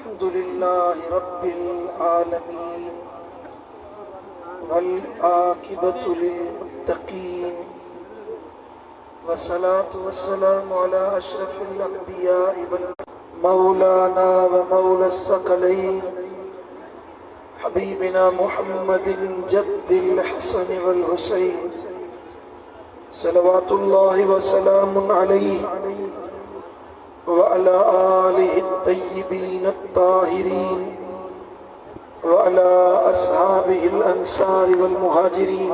अल्हम्दुलिल्लाहि रब्बिल आलमीन वल आकिबतु लिल मुत्तकीन वस्सलातु वस्सलामु अला अशरफिल अंबिया'i वल मौलाना व मौला सकलैन हबीबिना मुहम्मदिन जद्दिल हसन वल हुसैन सलवातुल्लाहि व सलामुन अलैहि व अला आलिहि तय्यिबीन अत्ताहिरीन व अला अस्हाबिहिल अंसारि वल मुहाजिरीन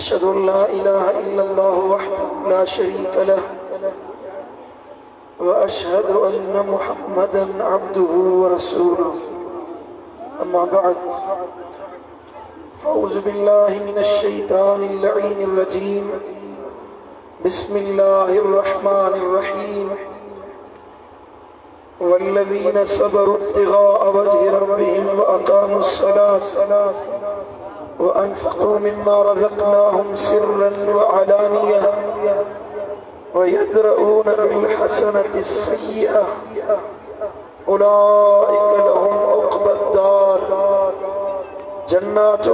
अशहदु अल्ला इलाहा इल्लल्लाह वहदहु ला शरीका लहु व अशहदु अन्ना मुहम्मदन अब्दुहु व रसूलुहु अम्मा बअद फ़अऊज़ु बिल्लाहि मिनश शैतानिर लईनिर रजीम बिस्मिल्लाहिर रहमानिर रहीम वल्लज़ीना सबरू इब्तिग़ाअ वजहि रब्बिहिम व अक़ामुस सलात व अनफ़क़ू मिम्मा रज़क़नाहुम सिर्रन व अलानियह व यद्रऊन बिल हसनतिस सय्यिअह उलाइका लहुम उक़बद दार जन्नातु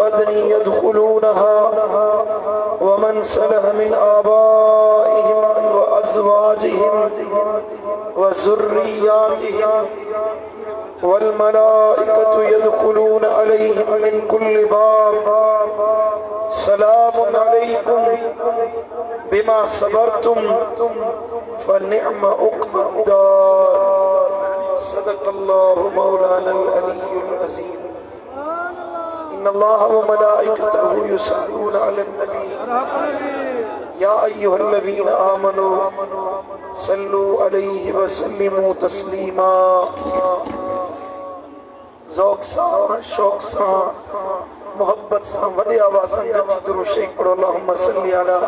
अदनी यदखुलूनहा व मन सलह मिन आबाइहिम व अज़वाजिहिम व ज़ुर्रिय्यातिहिम वल मलाइकतु यदखुलून अलैहिम मिन कुल्लि बाब सलामुन अलैकुम बिमा सबरतुम फनिअम उक़बद दार सदक़ल्लाहु मौलानल अलीयुल अज़ीम इन्नल्लाह व मलाइकतहु युसल्लूना अलन नबी या अय्युहल्लज़ीना आमनू सल्लू अलैहि व सल्लिमू तस्लीमा। ज़ौक़ सां शौक़ सां मोहब्बत सां वॾे आवाज़ सां गॾिजी दुरूद शरीफ़ पढ़ो। अल्लाहुम्मा सल्लि अला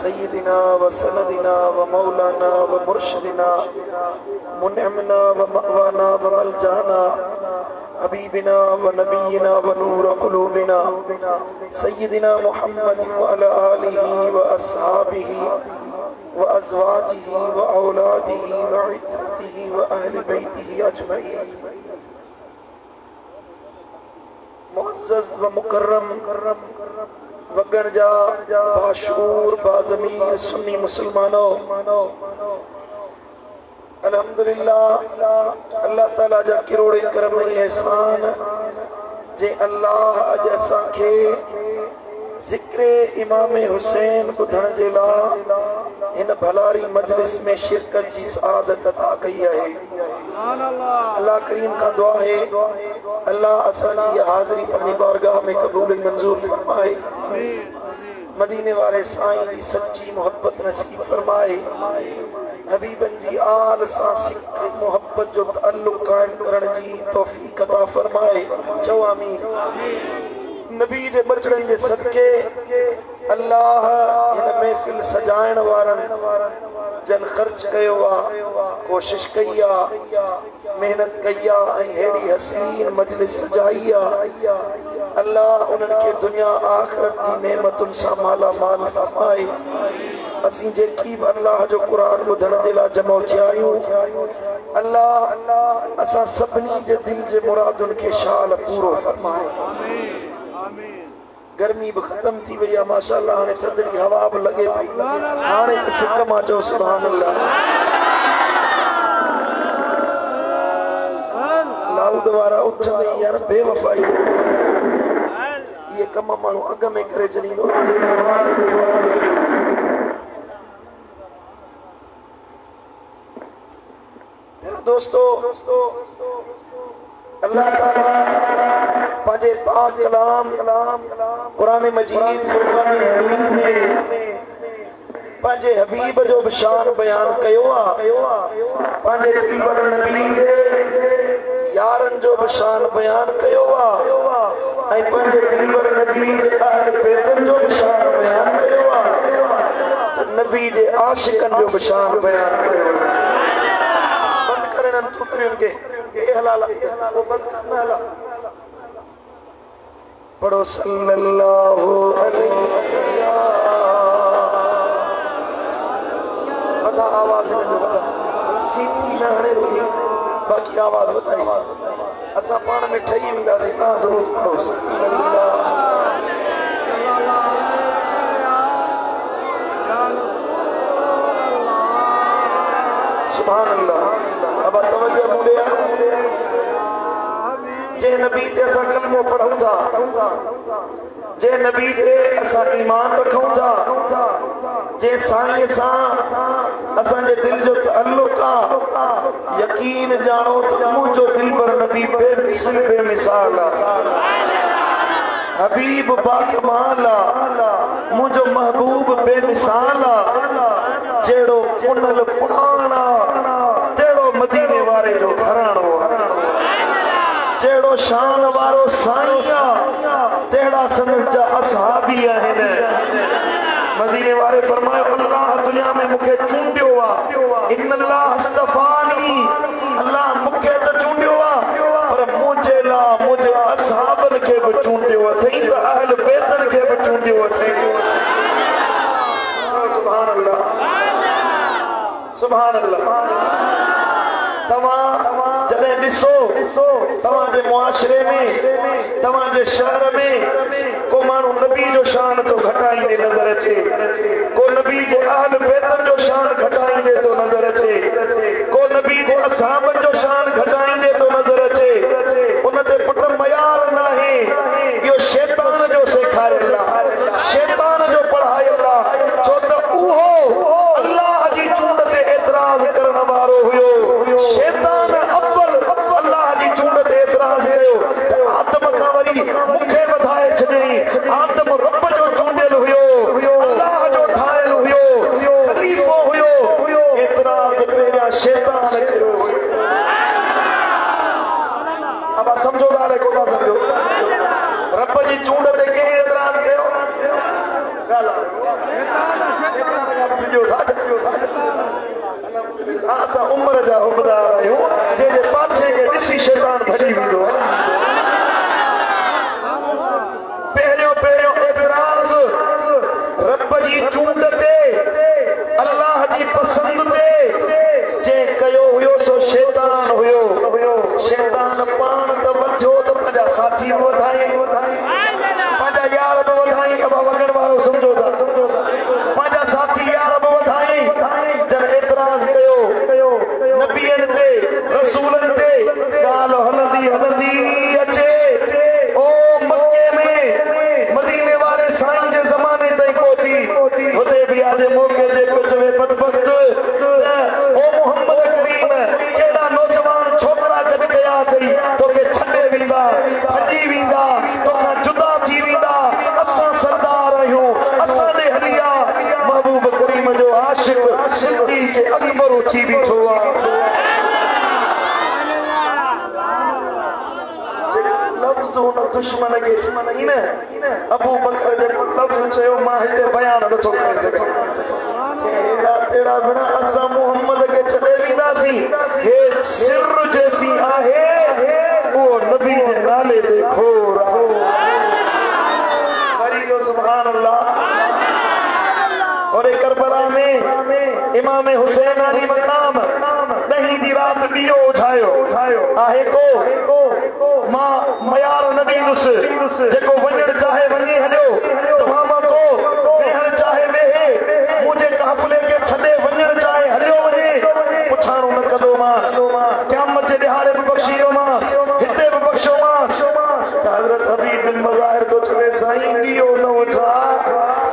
सय्यिदिना व सनदिना व मौलाना व मुर्शिदिना मुनअमना व मअवाना व मलजाना हबीबिना व नबीना व नूर क़ुलूबिना सय्यिदिना मुहम्मद व अला आलिहि व अस्हाबिहि व अज़वाजिहि व औलादिहि व इत्रतिहि व अहलि बैतिहि अजमईन। मुअज़्ज़ज़ व मुकर्रम वगण जा बाशूर बाज़मीर सुन्नी मुसलमानों, अल्हम्दुलिल्लाह अल्लाह ताला जा किरोड़े करम ऐं एहसान जे अल्लाह अज असां खे ज़िक्र इमाम हुसैन ॿुधण जे लाइ हिन भलारी मजलिस में शिरकत जी सआदत अता कई है। अल्लाह करीम का दुआ है अल्लाह असांजी हाज़िरी पंहिंजी बारगाह में क़बूल मंजूर फरमाए, मदीने वाले साईं जी सच्ची मोहब्बत नसीब फरमाए, हबीबन जी आल सां सिक मोहब्बत जो तअल्लुक़ कायम करण जी तौफ़ीक़ अता फरमाए। चओ आमीन। नबी दे बचड़न जे सदके अल्लाह हिन महफ़िल सजाइण वारनि जन ख़र्च कयो आहे, कोशिश कई आहे, मेहनत कई आहे ऐं हेड़ी हसीन मजलिस सजाई आहे। अल्लाह उन्हनि खे दुनिया आख़िरत जी नेमतुनि सां माला माल फरमाए। असीं जेकी बि अल्लाह जो क़ुरान ॿुधण जे लाइ जमो थिया आहियूं, अल्लाह असां सभिनी जे दिल जे मुरादुनि खे शाल पूरो फरमाए। गर्मी भी खत्म थी वही है माशाअल्लाह, हाणे थधड़ी हवा भी लगे पई, हाणे सिक मां चओ सुभान अल्लाह। लाउड वारा उथंदे यार बेवफाई ये कम माण्हू अग में करे छॾींदो। दोस्तों अल्लाह ताला पंहिंजे पाक कलाम कुरान मजीद फुरक़ान हमीद में पंहिंजे हबीब जो बि शान बयान कयो आहे, पंहिंजे दिलबर नबी जे यारनि जो बि शान बयान कयो आहे ऐं पंहिंजे दिलबर नबी जे अहल बैतनि जो बि शान बयान कयो आहे, त नबी जे आशिकनि जो बि शान बयान कयो आहे। बंदि करे न तूतरियुनि खे ये हलाला वो बंद करना हला पढ़ो सल्लल्लाहु अलैहि वसल्लम। आवाज में जो बता सीटी न हणे रुकी बाकी आवाज बताई असा पान में ठही वेंदासीं तव्हां दुरूद पढ़ो सुभान अल्लाह। अब तवज्जो मुलिया जे नबी ते असा कलमो पढ़ूं था जे नबी ते असा ईमान रखूं था जे साईं सां असांजे दिल जो तअल्लुक़ आहे यकीन जानो त मुंहिंजो दिल पर नबी बेमिसल बेमिसाल आहे हबीब बाकमाल आहे मुंहिंजो महबूब बेमिसाल आहे जहिड़ो पुनल पाण आहे तहिड़ो मदीने वारे जो घराणो आहे जहिड़ो शान वारो साईं आहे तहिड़ा संदसि जा असहाबी आहिनि मदीने वारे फरमायो अल्लाह दुनिया में मूंखे चूंडियो आहे इन्नल्लाह अस्तफानी अल्लाह मूंखे त चूंडियो आहे पर मुंहिंजे लाइ मुंहिंजे असहाबनि खे बि चूंडियो अथई त अहल बैतनि खे बि चूंडियो अथई सुभान अल्लाह सुभान अल्लाह। तव्हां जॾहिं ॾिसो तव्हांजे मुआशरे में तव्हांजे शहर में को माण्हू नबी जो शान तो घटाईंदे नज़र अचे को नबी जे अहल बैतनि जो शान घटाईंदे तो नज़र अचे को नबी जे असहाबनि जो शान घटाईंदे तो नज़र अचे उन ते पुट मयार नाहे इहो शैतान जो सेखारियल आहे शैतान जो पढ़ायल आहे छो त उहो अल्लाह जी चूंड ते एतराज़ करण वारो हुयो शैतान अव्वल अल्लाह जी चूंड ते एतराज़ कयो त आदम खां वरी मूंखे वधाए छॾई आदम रब जो चूंडियल हुयो अल्लाह जो ठाहियल हुयो खलीफ़ो हुयो एतराज़ पहिरियां शैतान कयो अब समझो दारे को ना समझो रब जी चूंड ते के एतराज़ कयो गाला असां उम्र जा हुबदार आहियूं जंहिंजे पाछे खे ॾिसी शैतान भॼी वेंदो आहे पहिरियों एतराज़ रब जी चूंड ते अल्लाह जी पसंद ते जंहिं कयो हुयो सो शैतान हुयो शैतान पाण त वधियो त पंहिंजा साथी बि वधाई पंहिंजा यार बि वधाई अब वॻण वारो सम्झो था पंहिंजा साथी यार बि वधाई जॾहिं एतराज़ कयो नबीअनि ते रसूलनि ते ॻाल्हि हलंदी अचे ओ मके में मदीने वारे साईं जे ज़माने ताईं पहुती हुते बि आज मौके ते पियो चवे बदबख्त ओ मोहम्मद करीम कहिड़ा नौजवान छोकिरा गॾु कया अथई तोखे छॾे वेंदा भॼी वेंदा तोखां जुदा थी वेंदा असां सरदार आहियूं असां ॾे हली आ महबूब करीम जो आशिक़ सिद्दीक़ अकबर थी बीठो आहे लफ़्ज़ हुन दुश्मन खे चई न अबू बकर जेको लफ़्ज़ चयो मां हिते बयान नथो करे सघां तेड़ा बिना असां मुहम्मद खे छॾे वेंदासीं हे सिर जैसी आहे उहो नबी जे नाले ते खोर आहे सुभान अल्लाह। और करबला में इमाम हुसैन अली मकाम ॾहीं दी रात ॾीओ उठायो आहे को मां मयार न ॾींदुसि जेको वञणु चाहे वञी हलियो तव्हां को वेहणु चाहे वेहे मुंहिंजे काफ़िले खे छॾे वञणु चाहे हलियो वञे पुछाणो न कंदो मांसि क़यामत जे ॾिहाड़े बि बख़्शी ॾियोमांसि हिते बि बख़्शोमांसि त हज़रत हबीब बिन मज़ाहिर तो चवे साईं ॾीओ न उठा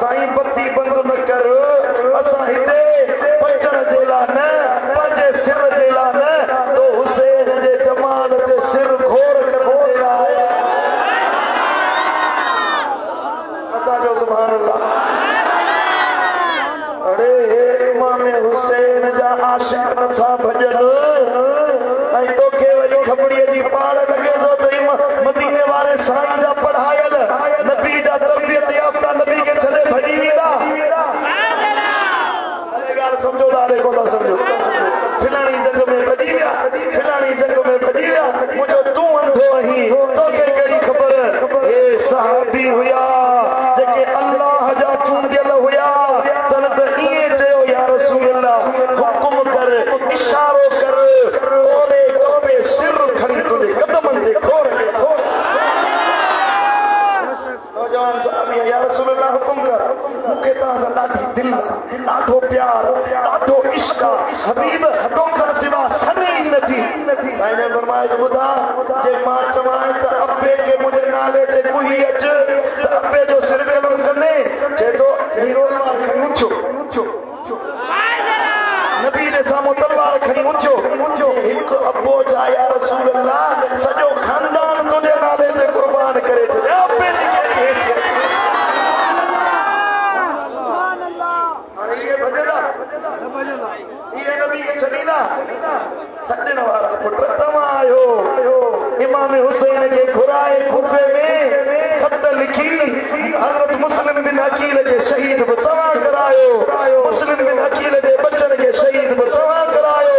साईं बत्ती बंदि न कर असां हिते बचण जे लाइ न पंहिंजे सिर जे लाइ न तो हुसैन जे जमाल ते सिर घोर करण जे लाइ जो सुभान अल्लाह। अरे इमाम हुसैन जा आशिक़ नथा भॼन ऐं तोखे वरी खबड़ीअ जी पाड़ लॻे थो त मदीने वारे साईं जा पढ़ायल नबी जा तरबियत याफ़्ता नबी खे छॾे भॼी वेंदा समझो दारे को ना समझो फिलानी जंग में भॼी विया फिलानी जंग में भॼी विया मुंहिंजो तूं अंधो आहीं तोखे कहिड़ी ख़बर हे सहाबी हुया जेके अल्लाह जा चूंडियल हुया तन त ईअं चयो या रसूल अल्लाह हुकुम कर इशारो फरमाए बुधा जे मां चवाए त अब्बे के मुझे नाले ते कुही अच त अब्बे जो सिर गलम कंदे जे तो हीरो मार खणी उछो नबी ने सामो तलवार खणी उछो एक अब्बो जा या रसूल अल्लाह सजो खानदान तुझे नाले ते कुर्बान करे छे अब्बे जी कहिड़ी हैसियत सुभान अल्लाह अरे ये भजदा ये नबी के छडीना छडण वाला पुट तमा आयो इमाम हुसैन के खुराए खूफे में खत लिखी हजरत मुस्लिम बिन अकील के शहीद बतवा करायो मुस्लिम बिन अकील के बच्चन के शहीद बतवा करायो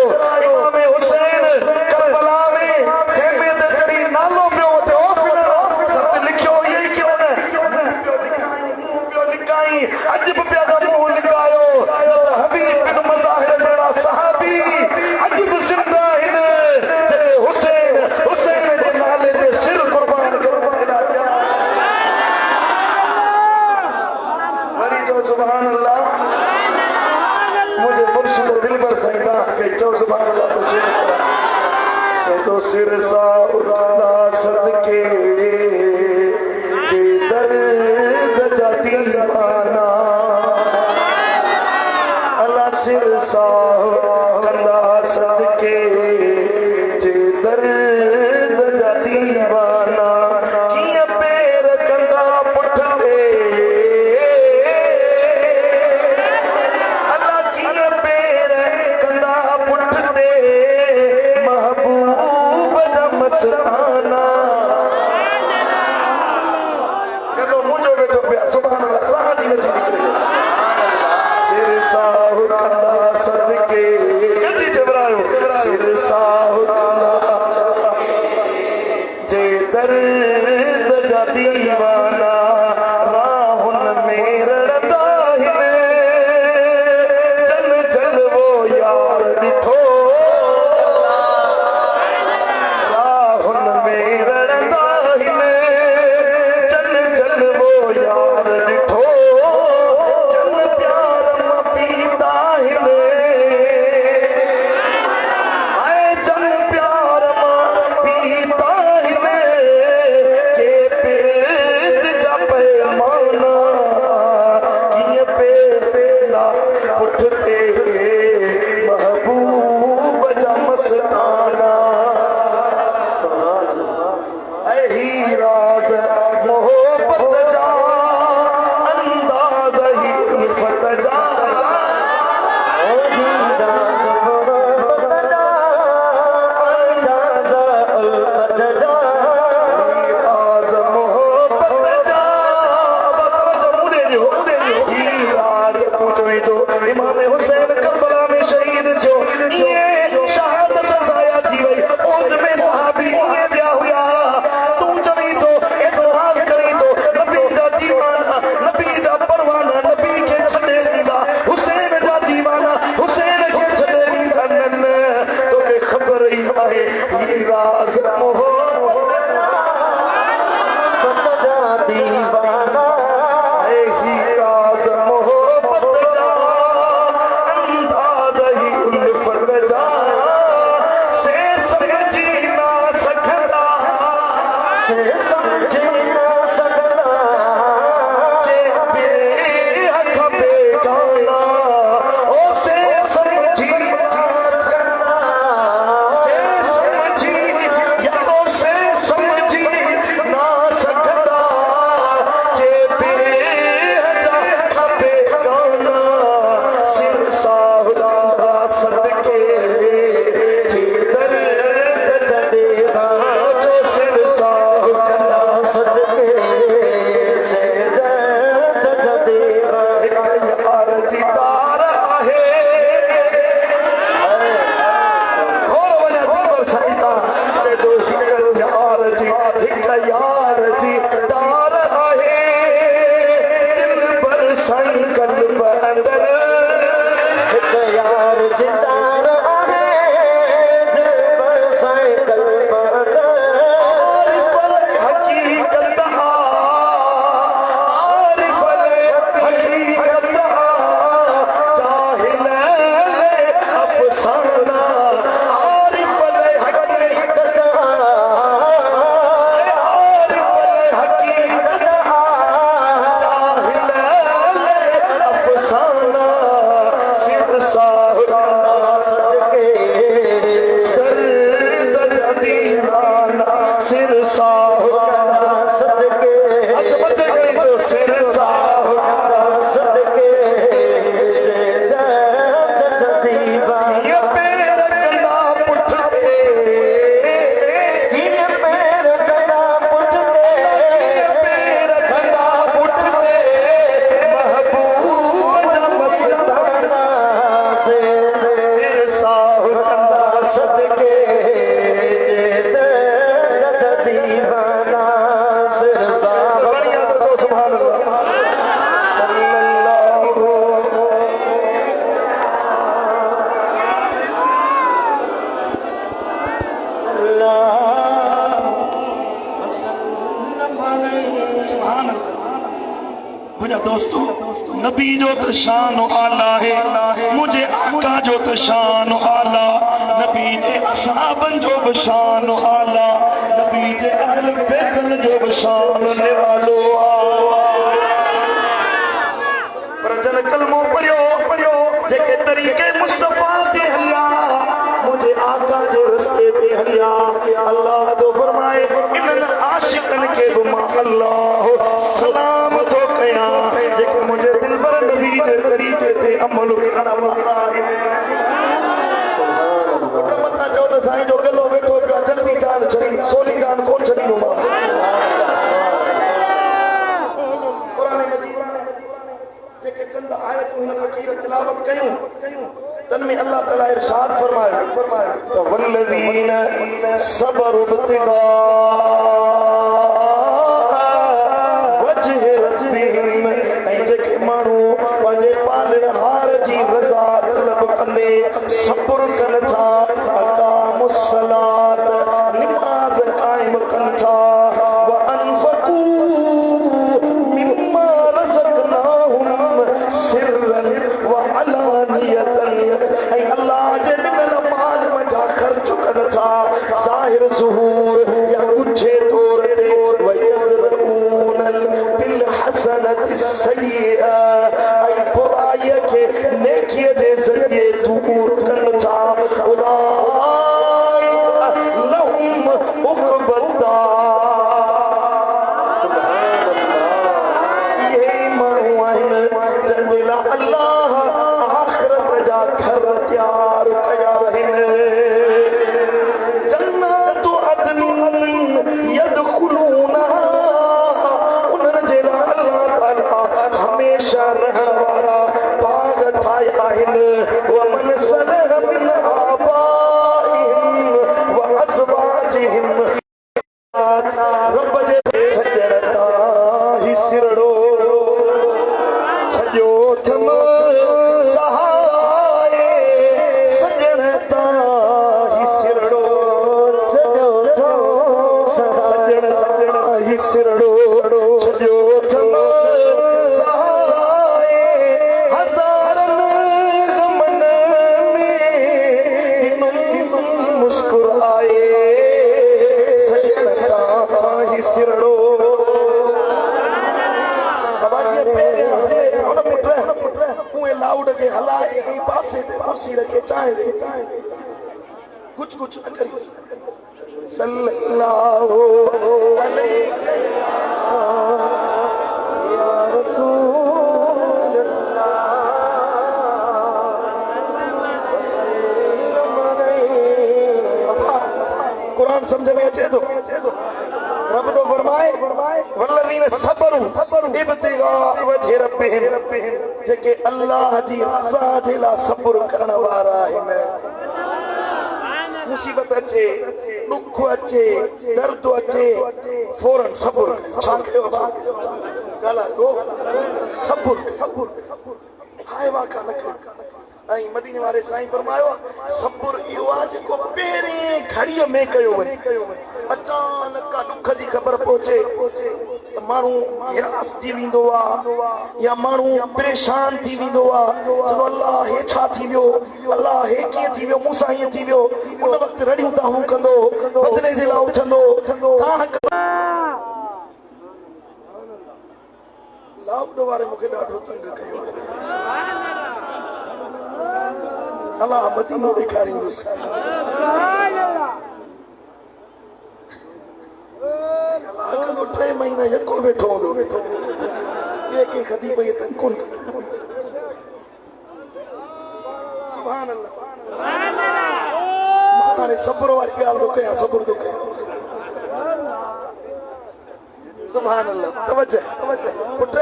इमाम हुसैन करबला में खेमे ते चढ़ी नालो पियो ते ओ फिर खत लिखियो यही क्यों लिखाई अज भी पिया दा मुंह लिखायो त हबीब बिन मज़ाहिर जड़ा सहाबी अज भी जिंदा इन ते हुसैन के नाले ते सिर कुर्बान करवाया वरी जो सुभान अल्लाह मुझे मुर्शिद दिल पर सईदा के चो सुभान अल्लाह तो शेर करा तो सिर सा उड़ा सदके जे दर्द जाती माना अल्लाह सिर सा कंदा सदके जे दर्द जाती माना किया पैर कंदा पुठ ते अल्लाह किया पैर कंदा पुठ ते महबूब जा मस्ताना कलो मुझो बेटो पिया सुभान अल्लाह कहानी नथी निकरे सिर साहु कंदा सदके गदी जबरायो सिर साहु कंदा जे दर्द जा दीवाना राहुन में रड़दा हिन चल चल वो यार डिठो राहुन में रड़दा हिन चल चल वो यार डिठो चल प्यार म पीता हिन आए चल प्यार म पीता हिन के पिरत जा पैमाना किए पेला पुठ ते महबूब जा मस्ताना ही राज मोहब्बत जा अंदाज ही उल्फत जा राज मोहब्बत जा अंदाज उल्फत जा राज मोहब्बत जा बाबा मुड़े जो ही राज पूछो तो इमाम हुसैन करबला में शहीद जो ये शहादत जाया थी वही ओद में सहाबी ये ब्याह हुआ तू चली तो एतराज करी तो नबी जा दीवाना नबी जा परवाना नबी के छड़े लीला हुसैन जा दीवाना हुसैन के छड़े लीला नन तो के खबर ही नाहे ही राज मोहब्बत जा दीवाना ही राज मोहब्बत जा अंदाज ही उल्फत जा से समझी ना सकदा से समझी ना सकदा जे बेहक बेगाना ओ से समझी ना सकदा से समझी यारो से समझी ना सकदा जे बेहक बेगाना सिर साहुदा सदके जे दर्द के दीवाना सिरसा बढ़िया तो सुभान अल्लाह सल्लल्लाहु मुझे दोस्तों नबी जो तो शान आला है मुझे आका जो तो शान आला नबी जे असहाबन जो भी शान आला नबी जे अहल बैतन जो भी शान निवालो पर जन कलमो पढ़ियो जेके तरीके मुस्तफा ते हलिया मुझे आका जे रस्ते ते हलिया अल्लाह तो फरमाए इन्हनि आशिकन के भी मां अल्लाह सलाम तो कया जेके मुझे दिल पर नबी जे तरीके ते अमल करण वाला मथा चओ त साईं जो गलो वेठो पिया जल्दी जान छड़ी सोनी जान कोन छड़ी नो मां कुरान मजीद जेके चंद आयत हुन फकीर तिलावत कयूं तन में अल्लाह ताला इरशाद फरमाए तो वल्लज़ीन सबरु बितिगा वजह रब्बिहिम ऐं जेके माण्हू पंहिंजे पालणहार जी रज़ा तलब कंदे सब्र कनि था अक़ामुस्सलात नमाज़ क़ाइम कनि था व अनफ़क़ू मिम्मा रज़क़नाहुम सिर्रन व अलानियतन ऐं अल्लाह जे ॾिनल माल मथां ख़र्च कनि था ज़ाहिर ज़ुहूर या ॻुझे तौर ते वयदरऊनल बिल हसनति सय्यिआ ऐं बुराईअ खे नेकीअ जे ज़रिए दूर कनि था उलाइका लहुम उक़बद्दार ये माण्हू आहिनि जंहिंजे लाइ अल्लाह आख़िरत जा घर तयार कया आहिनि जन्नतु अदन यदखुलूनहा उन्हनि जे लाइ अल्लाह ताला हमेशा रहण वारा बाग ठाहिया आहिनि वमन सलह मिन आबाइहिम व अज़वाजिहिम रब जे सजण तां ही सिरड़ो छॾियो थम सहाय सजण तां ही सिरड़ो छॾियो थम सजण तां ही सिरड़ो छॾियो थम सहाय हज़ारनि गमन में ॾिनुमि मुस्कुराए सजण तां ही सिरड़ो लाउड के हलाए ऐं पासे ते कुर्सी रखे चाहे दे कुछ कुछ न करी सल्लल्लाहु अलैहि या रसूल अल्लाह कुरान समझ में अचे तो रब तो फरमाए वल्लज़ीन सबरु इब्तिगा वजह रब्बिहिम जेके अल्लाह जी रज़ा जे लाइ सब्र करण वारा आहिनि मुसीबत अचे दुख अचे दर्द अचे फौरन सब्र छा कयो ॻाल्हायो सब्र हाय वाका न कर ऐं मदीने वारे साईं फरमायो सब्र इहो आहे जेको पहिरें घड़ीअ में कयो वञे अचानक का दुख जी ख़बर पहुचे त माण्हू हिरासजी वेंदो आहे या माण्हू परेशान थी वेंदो आहे चलो अल्लाह हे छा थी वियो अल्लाह हे कीअं थी वियो मूंसां हीअं थी वियो उन वक़्तु रड़ियूं ताहूं कंदो बदिले जे लाइ उथंदो लाउड वारे मूंखे ॾाढो तंग कयो आहे अल्लाह मदीनो ॾेखारींदुसि अगलो 3 महीना यको वेठो हूंदो ॿिए कंहिं खदी पई तंग कोन सुभान अल्लाह हाणे सब्र वारी ॻाल्हि थो कयां सब्र थो कयां सुभान अल्लाह तवज्जो पुट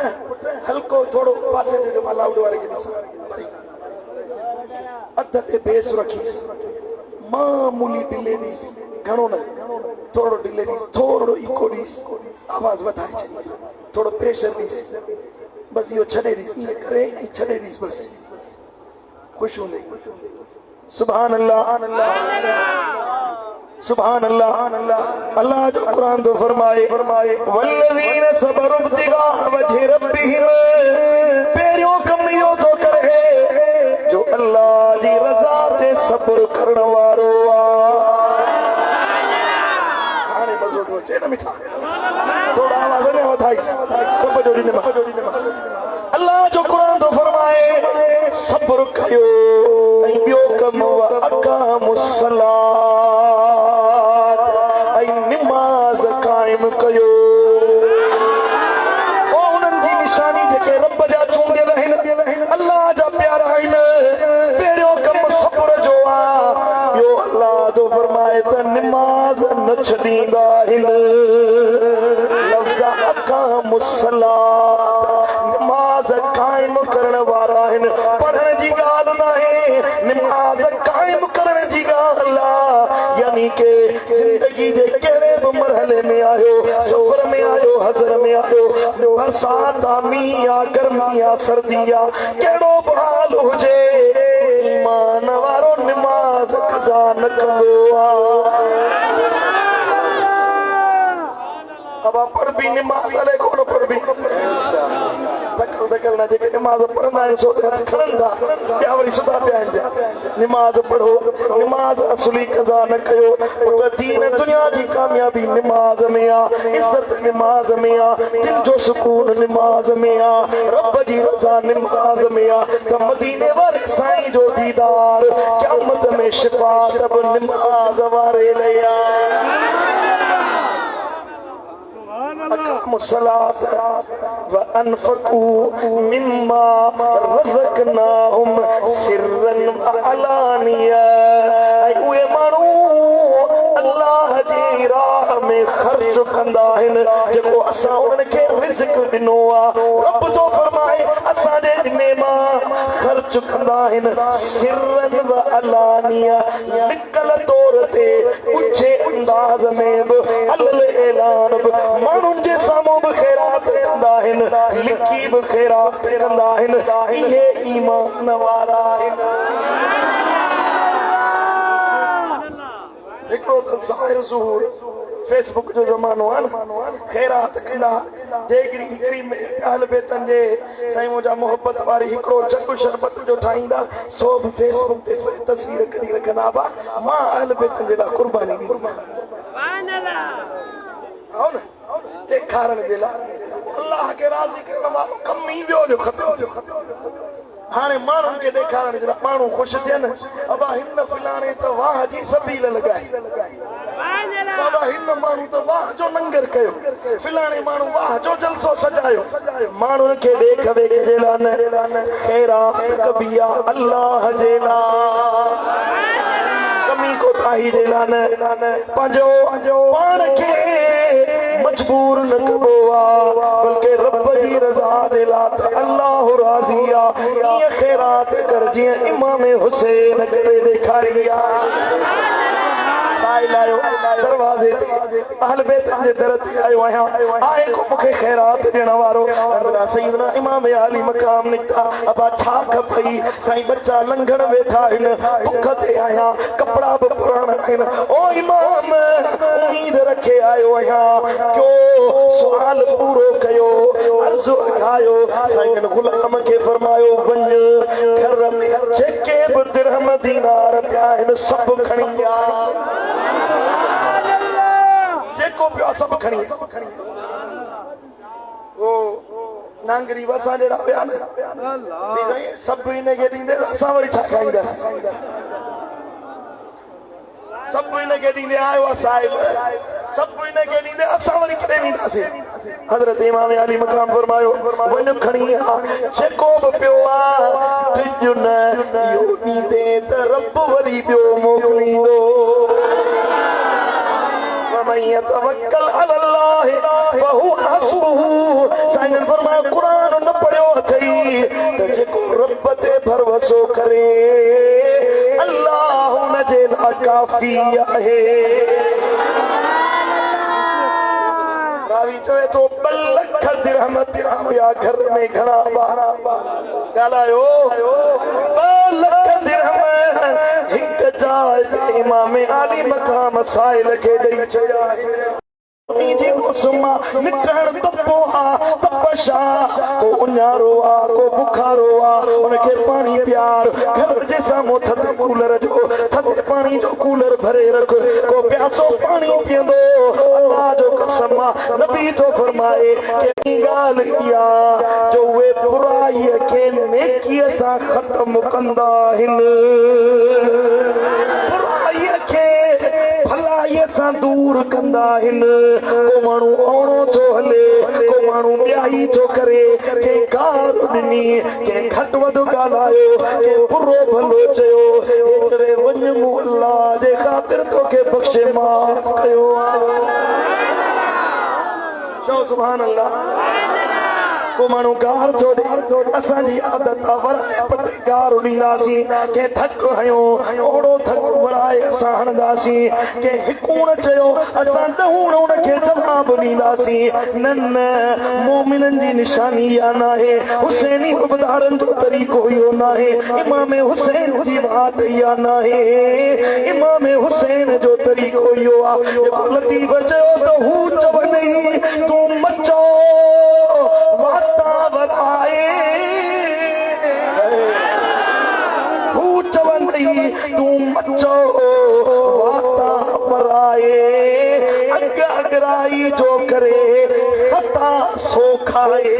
हल्को थोड़ो पासे ते जो मां लाउड वारे खे ॾिसां अध ते बेस रखीस मामूली ढिले ॾीस, घणो न, थोड़ो ढिले ॾीस, थोड़ो इको ॾीस, आवाज़ वधाए छॾी, थोड़ो प्रेशर ॾीस, बस इहो छॾे ॾीस, ईअं करे छॾे ॾीस, बस ख़ुशि हूंदे। सुभान अल्लाह, सुभान अल्लाह। अल्लाह जो कुरान तो फरमाए वल्लज़ीन सबरू इब्तिगाअ वजहि रब्बिहिम, पहिरियों कम इहो थो करे जो अल्लाह जी रज़ा ते सब्र करण वारो हाणे मज़ो थो अचे न मिठा, थोड़ा आवाज़ में वधाइस, अल्लाह जो कुरान तो फरमाए सब्र कयो ऐं ॿियो कम व अक़ामुस्सलात, ऐं निमाज़ काइम कयो। ओ उन्हनि जी निशानी जेके रब जा चूंडियल आहिनि, अल्लाह जा प्यारा आहिनि, पहिरियों कम सब्र जो आहे, ॿियो अल्लाह जो फरमाए त निमाज़ न छॾींदा आहिनि। लफ़्ज़ अक़ामुस्सलात, निमाज़ काइम करण वारा आहिनि, पढ़ण जी ॻाल्हि न आहे, निमाज़ काइम करण जी ॻाल्हि आहे। यानी के ज़िंदगी जे कहिड़े बि मरहले में आहियो, सफ़र में आहियो, हज़र में आहियो, बरसात आ, मींहुं आ, गर्मी आ, सर्दी आ, कहिड़ो बि हाल हुजे, ईमान वारो निमाज़ क़ज़ा न कंदो आहे। अब पढ़ भी निमाज़ हले कोन पढ़ भी दकल न जेके निमाज़ पढ़ंदा आहिनि सो हथ खणनि था, ॿिया वरी सुधा पिया आहिनि। निमाज़ पढ़ो, निमाज़ असली क़ज़ा न कयो। दीन दुनिया जी कामयाबी निमाज़ में आ, इज़्ज़त निमाज़ में आ, दिल जो सुकून निमाज़ में आ, रब जी रज़ा निमाज़ में आ, त मदीने वारे साईं जो दीदार, क़यामत में शिफ़ाअत बि निमाज़ वारे लाइ आ। अक़ामुस्सलात व अनफ़क़ू मिम्मा रज़क़नाहुम सिर्रन व अलानिया, ऐं उहे माण्हू अल्लाह जी राह में ख़र्च कंदा आहिनि जेको असां उन्हनि खे रिज़्क़ ॾिनो आहे। रब तो फरमाए असांजे ॾिने मां ख़र्च कंदा आहिनि, सिर्रन व अलानिया, लिकल तौर ते, ऊचे अंदाज़ में बि, अलल ऐलान बि, माण्हुनि जे साम्हूं बि ख़ैरात कंदा आहिनि, लिकी बि ख़ैरात कंदा आहिनि। इहे ईमान वारा आहिनि। हिकिड़ो त ज़ाहिर ज़ुहूर फेसबुक जो ज़मानो आहे न, ख़ैरात कंदा, देगड़ी हिकिड़ी अहल बेतन जे साईं मुंहिंजा मोहबत वारी हिकिड़ो चंगु शरबत जो ठाहींदा, सो बि फेसबुक ते तस्वीर कढी रखंदा, बा मां अहल बेतन जे लाइ क़ुर्बानी ॾींदुमि, ॾेखारण जे लाइ। अल्लाह खे राज़ी करण वारो कम ई ॿियो जो ख़तम जो हाणे माण्हुनि खे ॾेखारण जे लाइ माण्हू ख़ुशि थियनि, अबा हिन फलाणे त वाह जी सबील लॻाई, बाबा हिन माण्हू त वाह जो लंगर कयो, फलाणे माण्हू वाह जो जलसो सजायो। माण्हुनि खे ॾेख वेख जे लाइ न, ख़ैरात कबी आहे अल्लाह जे लाइ, कमी कोताही जे लाइ न, पंहिंजो पाण खे मजबूर न कबो आहे, बल्कि रब जी रज़ा जे लाइ त अल्लाह राज़ी आहे। ईअं ख़ैरात कर जीअं इमाम हुसैन करे ॾेखारी आहे। साहिल आयो दरवाज़े ते, अहल बैतन जे दर ते आयो आहियां, आहे को मूंखे ख़ैरात ॾियण वारो, अंदरां सईदना इमाम आली मक़ाम निकिता, अबा छा खपई? साईं बच्चा लंघण वेठा आहिनि, बुख ते आहियां, कपिड़ा बि पुराणा आहिनि। ओ इमाम उम्मीद रखे आयो आहियां, क्यों सुवाल पूरो कयो, अर्ज़ु अघायो। साईं गुलाम खे फरमायो वञ, घर में जेके बि दिरहम दीनार पिया आहिनि सभु खणी आ, जेको पियो सभु खणी ओ नांगरी वसा जड़ा पिया न सभु इन खे ॾींदे असां वरी छा खाईंदासीं, सभु इन खे ॾींदे आयो आहे साहिब, सभु इन खे ॾींदे असां वरी केॾे ॾींदासीं। हज़रत इमाम अली मक़ाम फरमायो वञ खणी आ, जेको बि पियो आहे टिजु न, इहो ॾींदे त रब वरी ॿियो मोकिलींदो। वमन यतवक्कल अलल्लाह फहुव हस्बुहु, साईं फरमायो क़ुरान न पढ़ियो अथई त जेको रब ते भरोसो करे अल्लाह हुन जे लाइ काफ़ी आहे। रावी चवे तो 2 लख दिरहम पिया हुया घर में घणा ॿार ॻाल्हायो 2 लख दिरहम हिक जाइ ते इमाम आली मक़ाम साहिल खे ॾेई छॾिया। मिटण तपो आ तपशा को उन्यारो आ को बुखारो आ उनके पानी प्यार घर जे साम्हूं थधे कूलर जो थधे पानी जो कूलर भरे रख को प्यासो पानी पींदो। अल्लाह जो कसम नबी तो फरमाए कि ॻाल्हि इहा जो उहे बुराईअ खे नेकीअ सां ख़त्म कंदा आहिनि, बुराईअ खे भलाईअ सां दूर कंदा आहिनि। को माण्हू औणो थो हले को माण्हू ॿियाई थो करे के गार ॾिनी के घटि वधि ॻाल्हायो के बुरो भलो चयो एतिरे वञ मूं अल्लाह जे ख़ातिर तोखे बख़्शे माफ़ कयो आहे। चओ सुभान अल्लाह। को माण्हू गार थो ॾे असांजी आदत आहे वराए पटे गार ॾींदासीं के थक हयो ओड़ो थक वराए असां हणंदासीं के हिकूण चयो असां ॾहूण उनखे जवाब ॾींदासीं। न न मोमिननि जी निशानी इहा नाहे हुसैनी उबदारनि जो तरीक़ो इहो नाहे इमाम हुसैन जी बात इहा नाहे इमाम हुसैन जो तरीक़ो इहो आहे। लतीफ़ चयो त हू चवंदई तूं मचो वाता वराए हू चवंदई तूं मचो वाता वराए अग अगराई जो करे हता सो खाए।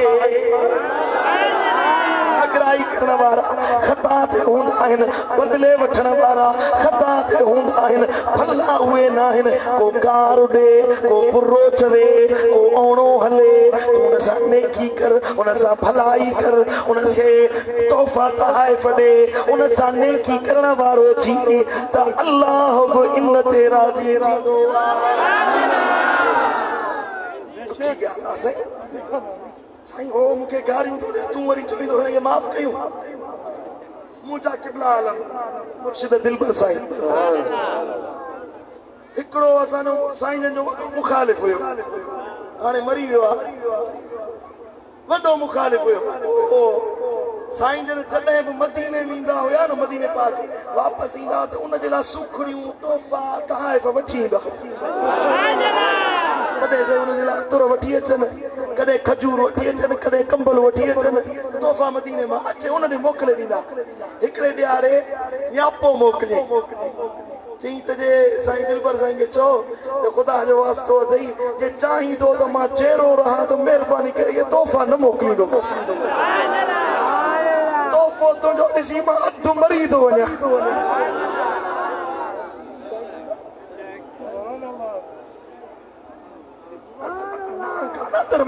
अगराई करण वारा खता ते हूंदा आहिनि बदिले वठण वारा खता ते हूंदा आहिनि भला उहे न आहिनि। को गार ॾे को बुरो चवे को औणो हले तूं उन सां नेकी कर उन सां भलाई कर उनखे तोहफ़ा तहाइफ़ ॾे उन सां नेकी करण वारो थी त अल्लाह बि इन ते राज़ी रहंदो। साईं हो मूंखे गारियूं थो ॾे तूं वरी चवंदो हिनखे माफ़ कयूं। मुंहिंजा क़िबला आलम मुर्शिद दिलबर साईं हिकिड़ो असांजो साईं जन जो वॾो मुखालिफ़ हुयो हाणे मरी वियो आहे वॾो मुखालिफ़ हुयो। साईं जन जॾहिं बि मदीने वेंदा हुया न मदीने पाक वापसि ईंदा त उन जे लाइ सुखड़ियूं तोहफ़ा तहाइफ़ वठी ईंदा। कॾहिं हुनजे लाइ तुर वठी अचनि कॾहिं खजूर वठी अचनि कॾहिं कंबल वठी अचनि तोहफ़ा मदीने मां अचे उन ॾींहुं मोकिले ॾींदा। हिकिड़े ॾियारे यापो मोकिलियईं चई त जे साईं दिलबर साईं खे चओ त ख़ुदा जो वास्तो अथई जे चाहीं थो त मां चेरो रहां त महिरबानी करे इहे तोहफ़ा न मोकिलींदो तोहफ़ो तुंहिंजो ॾिसी मां अधु मरी थो वञा।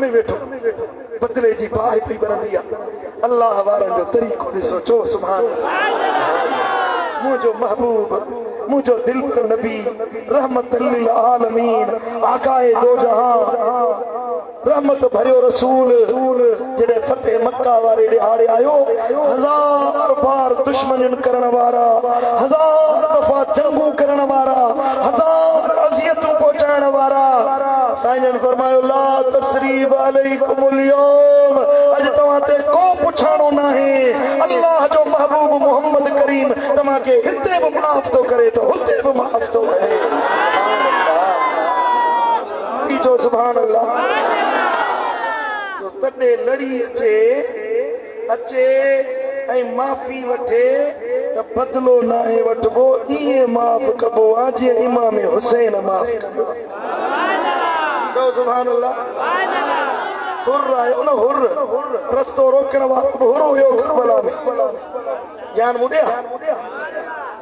में वेठो बदले जी बाहि पई बरंदी आहे अल्लाह वारनि जो तरीक़ो ॾिसो चओ सुभान मुंहिंजो महबूब मुझो दिल पर नबी रहमत लिल आलमीन आकाए दो जहां रहमत भरियो रसूल जॾहिं फतेह मक्का वारे ॾिहाड़े आयो 1000 बार दुश्मन करण वारा 1000 दफ़ा जंगू करण वारा 1000 अज़ियतूं पहुचाइण वारा साईं जन फरमायो ला तसरीब अलैकुमुल यौम अज तव्हां ते को पुछाणो नाहे अल्लाह जो महबूब मोहम्मद करीम तव्हां खे हिते बि माफ़ थो करे तो हुते बि माफ़ थो करे। जो सुभान अल्लाह तॾहिं लड़ी अचे ऐं माफ़ी वठे त बदिलो नाहे वठबो ईअं माफ़ कबो आहे जीअं इमाम हुसैन माफ़ कयो। सुभान अल्लाह हुर आहे उन हुर रस्तो रोकण वारो हुर हुयो करबला में जान मुॾिया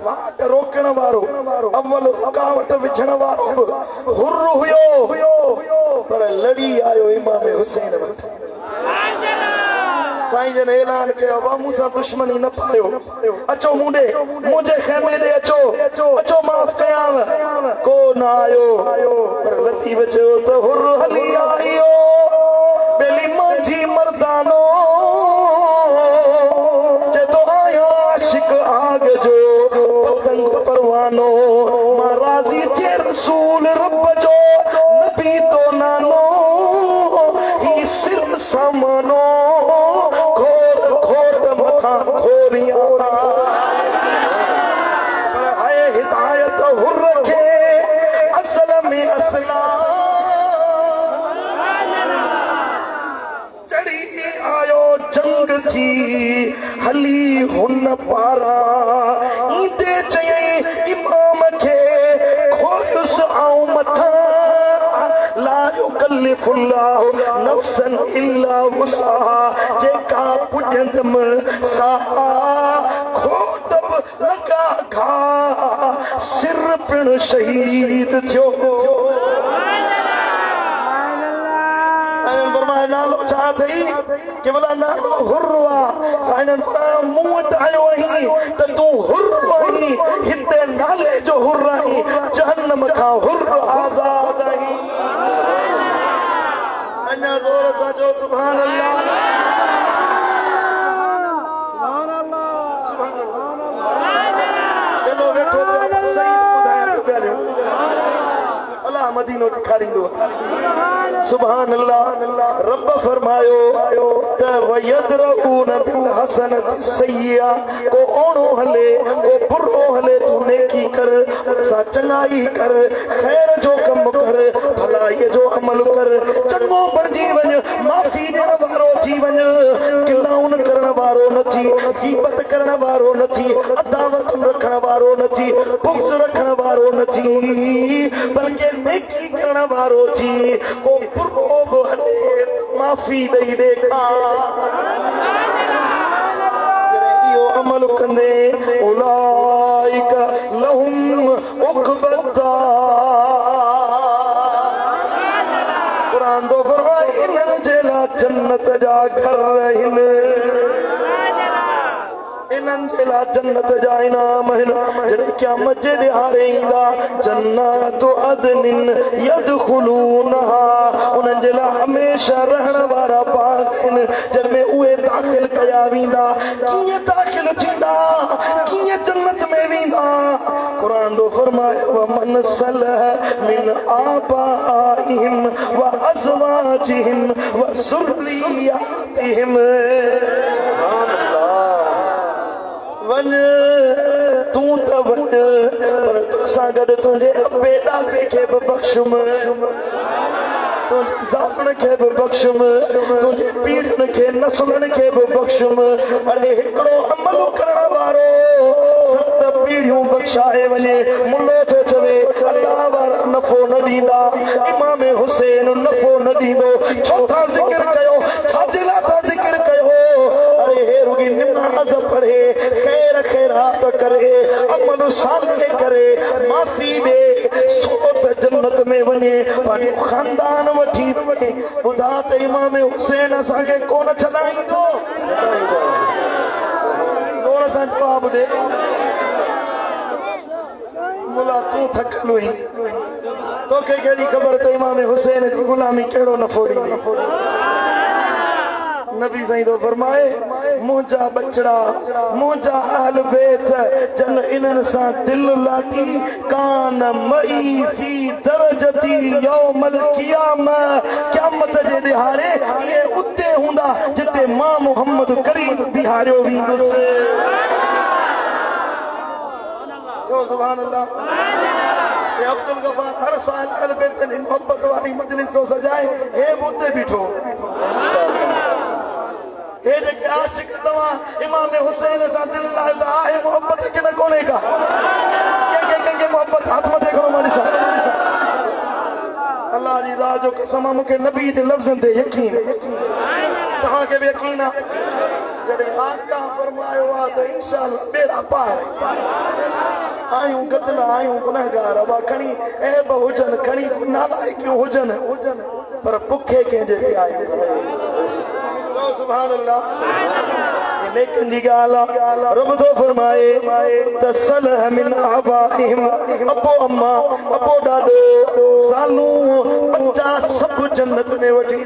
वाट रोकण वारो अव्वल रुकावट विझण वारो हुर हुयो पर लड़ी आयो इमाम हुसैन वटि। साईं जन ऐलान कयो मूं सां दुश्मनी न पायो अचो मुंडे मुंहिंजे खेमे ॾे अचो माफ़ कयांव को न आयो पर लतीफ़ चयो त हुर हली आयो बेली मुंहिंजी मर्दानो चए थो आया आशिक आग जो पतंग परवानो नथी हली हुन पारा ईंदे चई इमाम खे खोयुस आऊं मथा ला युकल्लिफुल्लाहु नफ्सन इल्ला वुसहा जेका पुॼंदम सा खोट लगा घा सिर पिण शहीद थियो नालो छा थई के भला नालो हुर्रा साइनन फरमायो मूं वटि आयो आहीं त तूं हुर्र आहीं हिते नाले जो हुर्र आहीं जहन्नम खां हुर्र आज़ाद आहीं अञा ज़ोर सां जो सुभान अल्लाह सुभान अल्लाह चलो वेठो सही ॿुधायां पियो अल्लाह मदीनो ॾेखारींदो सुभान अल्लाह रब फरमायो त वयदरऊन बिल हसनति सय्या को ओणो हले को बुरो हले तू नेकी कर सा चंगाई कर खैर जो कम कर भलाई जो अमल कर चंगो बणजी वञ माफ़ी ॾियण वारो थी वञ किलाउन करण वारो न थी गीबत करण वारो न थी अदावत रखण वारो न थी बुग़्ज़ रखण वारो न थी बल्कि नेकी करण वारो थी को बुरो बि हले माफ़ी ॾेई ॾेखार इहो अमल कंदे उलाइक लहुम उक़बद्दार क़ुरान तो फरमाए इन्हनि जे लाइ जन्नत जा घर आहिनि इन्हनि जे लाइ जन्नत जा इनाम आहिनि जॾहिं क़यामत जे ॾिहाड़े ईंदा जन्नत अदनिन यदखुलूनहा उन्हनि जे लाइ हमेशह रहण वारा बाग आहिनि जिन में उहे दाख़िल कया वेंदा कीअं दाख़िल थींदा कीअं जन्नत में वेंदा क़ुरान तो फरमाए वमन सलह मिन आबाइहिम व अज़वाजिहिम व ज़ुर्रिय्यातिहिम सुभान अल्लाह वञ तूं त वञ पर तोसां गॾु तुंहिंजे अबे ॾाॾे खे बि बख़्शुम तुंहिंजे ज़ालण खे बि बख़्शुम तुंहिंजे पीढ़ियुनि खे नसुलनि खे बि बख़्शुम अड़े हिकिड़ो अमल करण वारो 7 पीढ़ियूं बख़्शाए वञे मुल्लो थो चवे अल्लाह वारा नफ़ो न ॾींदा इमाम हुसैन नफ़ो न ॾींदो छो था ज़िक्र कयो छाजे लाइ था ज़िक्र कयो अरे हे रुगी नमाज़ पढ़े खैर खैरात करे अमल साले करे माफ़ी ॾे सो त जन्नत में वञे पंहिंजो ख़ानदान वठी वञे ॿुधा त इमाम हुसैन असांखे कोन छॾाईंदो ज़ोर सां जवाब ॾे मुला तूं थकल हुई तोखे कहिड़ी ख़बर त इमाम हुसैन जी ग़ुलामी कहिड़ो नफ़ो ॾींदी नबी साईं तो फरमाए मुंहिंजा बचड़ा मुंहिंजा अहल बैत जन इन्हनि सां दिल लाती कान मई फी दरजती यौमल क़यामत जे ॾिहाड़े इहे उते हूंदा जिते मां मोहम्मद करीम बिहारियो वेंदुसि सुभान अल्लाह अब्दुल गफार हर साल अहल बैत जी मोहब्बत वारी मजलिस तो सजाए हे उते बीठो हे जेके आशिक तव्हां इमाम हुसैन सां दिल लाहियो आहे मोहब्बत के न कोने का कंहिंखे मोहब्बत हाथ मथे खणो मां ॾिसां अल्लाह जी ज़ात जो कसम मूंखे नबी जे लफ़्ज़नि ते यकीन तव्हांखे बि यकीन आहे जॾहिं आका फरमायो आहे त इंशाअल्लाह बेड़ा पार आहियूं गदला आहियूं गुनहगार अबा खणी ऐब हुजनि खणी नालाइकियूं हुजनि पर बुखे कंहिंजे पियायूं सुभान अल्लाह नेकन जी ॻाल्हि आहे रब थो फरमाए त सलह मिन आबाइहिम अबो अम्मा अबो ॾाॾो सालूं बच्चा सभु जन्नत में वठी